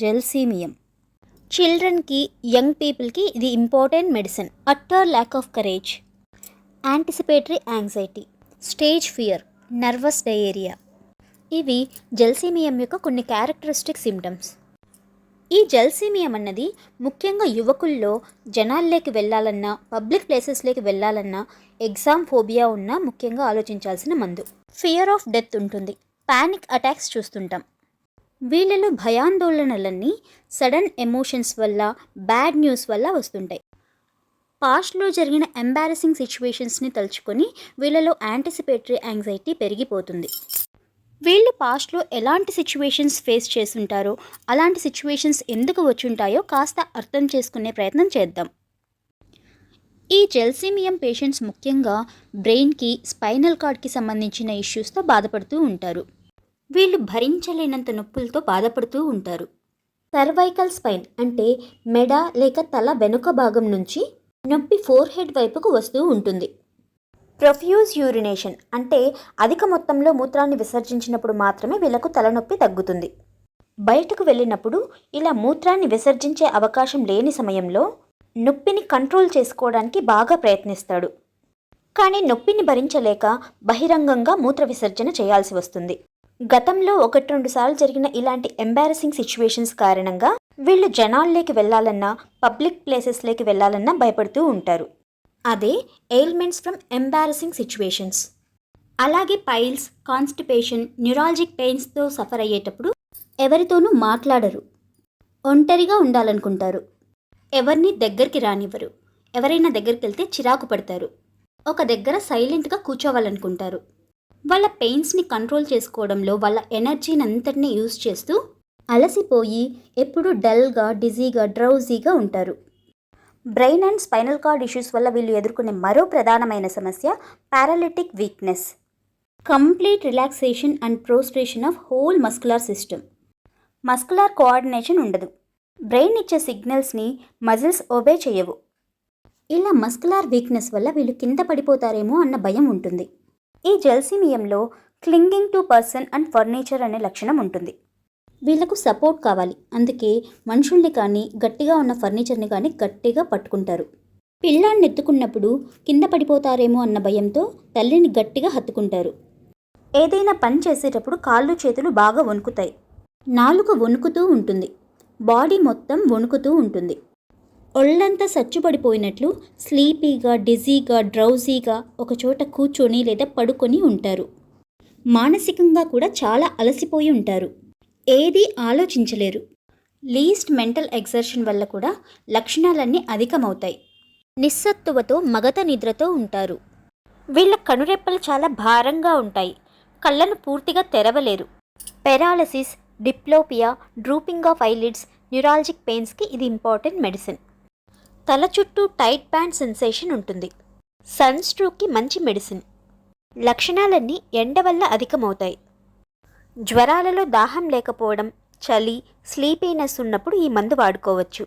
Gelsemium. చిల్డ్రన్కి, young పీపుల్కి ఇది important medicine. Utter lack of courage, anticipatory anxiety, stage fear, nervous diarrhoea ఇవి gelsemium యొక్క కొన్ని క్యారెక్టరిస్టిక్ సిమ్టమ్స్. ఈ జెల్సీమియం అన్నది ముఖ్యంగా యువకుల్లో జనాల్లోకి వెళ్ళాలన్నా, పబ్లిక్ ప్లేసెస్లోకి వెళ్ళాలన్నా, ఎగ్జామ్ ఫోబియా ఉన్నా ముఖ్యంగా ఆలోచించాల్సిన మందు. ఫియర్ ఆఫ్ డెత్ ఉంటుంది. పానిక్ అటాక్స్ చూస్తుంటాం. వీళ్ళలో భయాందోళనలన్నీ సడన్ ఎమోషన్స్ వల్ల, బ్యాడ్ న్యూస్ వల్ల వస్తుంటాయి. పాస్ట్లో జరిగిన ఎంబారసింగ్ సిచ్యువేషన్స్ని తలుచుకొని వీళ్ళలో యాంటిసిపేటరీ యాంగ్జైటీ పెరిగిపోతుంది. వీళ్ళు పాస్ట్లో ఎలాంటి సిచ్యువేషన్స్ ఫేస్ చేస్తుంటారో, అలాంటి సిచ్యువేషన్స్ ఎందుకు వచ్చుంటాయో కాస్త అర్థం చేసుకునే ప్రయత్నం చేద్దాం. ఈ జెల్సీమియం పేషెంట్స్ ముఖ్యంగా బ్రెయిన్కి, స్పైనల్ కార్డ్కి సంబంధించిన ఇష్యూస్తో బాధపడుతూ ఉంటారు. వీళ్ళు భరించలేనంత నొప్పులతో బాధపడుతూ ఉంటారు. సర్వైకల్ స్పైన్ అంటే మెడ లేక తల వెనుక భాగం నుంచి నొప్పి ఫోర్హెడ్ వైపుకు వస్తూ ఉంటుంది. ప్రొఫ్యూజ్ యూరినేషన్ అంటే అధిక మొత్తంలో మూత్రాన్ని విసర్జించినప్పుడు మాత్రమే వీళ్ళకు తలనొప్పి తగ్గుతుంది. బయటకు వెళ్ళినప్పుడు ఇలా మూత్రాన్ని విసర్జించే అవకాశం లేని సమయంలో నొప్పిని కంట్రోల్ చేసుకోవడానికి బాగా ప్రయత్నిస్తాడు. కానీ నొప్పిని భరించలేక బహిరంగంగా మూత్ర విసర్జన చేయాల్సి వస్తుంది. గతంలో 1-2 సార్లు జరిగిన ఇలాంటి ఎంబారసింగ్ సిచ్యువేషన్స్ కారణంగా వీళ్ళు జనాల్లోకి వెళ్ళాలన్నా, పబ్లిక్ ప్లేసెస్లోకి వెళ్ళాలన్నా భయపడుతూ ఉంటారు. అదే ఎయిల్మెంట్స్ ఫ్రమ్ ఎంబారసింగ్ సిచ్యువేషన్స్. అలాగే పైల్స్, కాన్స్టిపేషన్, న్యూరాలజిక్ పెయిన్స్తో సఫర్ అయ్యేటప్పుడు ఎవరితోనూ మాట్లాడరు, ఒంటరిగా ఉండాలనుకుంటారు, ఎవరిని దగ్గరికి రానివ్వరు, ఎవరైనా దగ్గరికి వెళ్తే చిరాకు పడతారు, ఒక దగ్గర సైలెంట్గా కూర్చోవాలనుకుంటారు. వాళ్ళ పెయిన్స్ని కంట్రోల్ చేసుకోవడంలో వాళ్ళ ఎనర్జీని అంతటినీ యూజ్ చేస్తూ అలసిపోయి ఎప్పుడూ డల్గా, డిజీగా, డ్రౌజీగా ఉంటారు. Brain and spinal cord issues వల్ల వీళ్ళు ఎదుర్కొనే మరో ప్రధానమైన సమస్య paralytic weakness, complete relaxation and prostration of whole muscular system. Muscular coordination ఉండదు. బ్రెయిన్ ఇచ్చే సిగ్నల్స్ని మజిల్స్ ఒబే చేయవు. ఇలా మస్కులర్ వీక్నెస్ వల్ల వీళ్ళు కింద పడిపోతారేమో అన్న భయం ఉంటుంది. ఈ జెల్సీమియంలో clinging to person and furniture అనే లక్షణం ఉంటుంది. వీళ్లకు సపోర్ట్ కావాలి, అందుకే మనుషుల్ని కానీ, గట్టిగా ఉన్న ఫర్నిచర్ని కానీ గట్టిగా పట్టుకుంటారు. పిల్లాన్ని ఎత్తుకున్నప్పుడు కింద పడిపోతారేమో అన్న భయంతో తల్లిని గట్టిగా హత్తుకుంటారు. ఏదైనా పని చేసేటప్పుడు కాళ్ళు చేతులు బాగా వణుకుతాయి. నాలుక వణుకుతూ ఉంటుంది. బాడీ మొత్తం వణుకుతూ ఉంటుంది. ఒళ్ళంతా సచ్చుపడిపోయినట్లు స్లీపీగా, డిజీగా, డ్రౌజీగా ఒకచోట కూర్చొని లేదా పడుకొని ఉంటారు. మానసికంగా కూడా చాలా అలసిపోయి ఉంటారు. ఏదీ ఆలోచించలేరు. లీస్ట్ మెంటల్ ఎగ్జర్షన్ వల్ల కూడా లక్షణాలన్నీ అధికమవుతాయి. నిస్సత్తువతో, మగత నిద్రతో ఉంటారు. వీళ్ళ కనురెప్పలు చాలా భారంగా ఉంటాయి. కళ్ళను పూర్తిగా తెరవలేరు. Paralysis, diplopia, drooping of eyelids, neurologic పెయిన్స్కి ఇది ఇంపార్టెంట్ మెడిసిన్. తల చుట్టూ టైట్ ప్యాంట్ సెన్సేషన్ ఉంటుంది. సన్ స్ట్రోక్కి మంచి మెడిసిన్. లక్షణాలన్నీ ఎండ వల్ల అధికమవుతాయి. జ్వరాలలో దాహం లేకపోవడం, చలి, స్లీపీనెస్ ఉన్నప్పుడు ఈ మందు వాడుకోవచ్చు.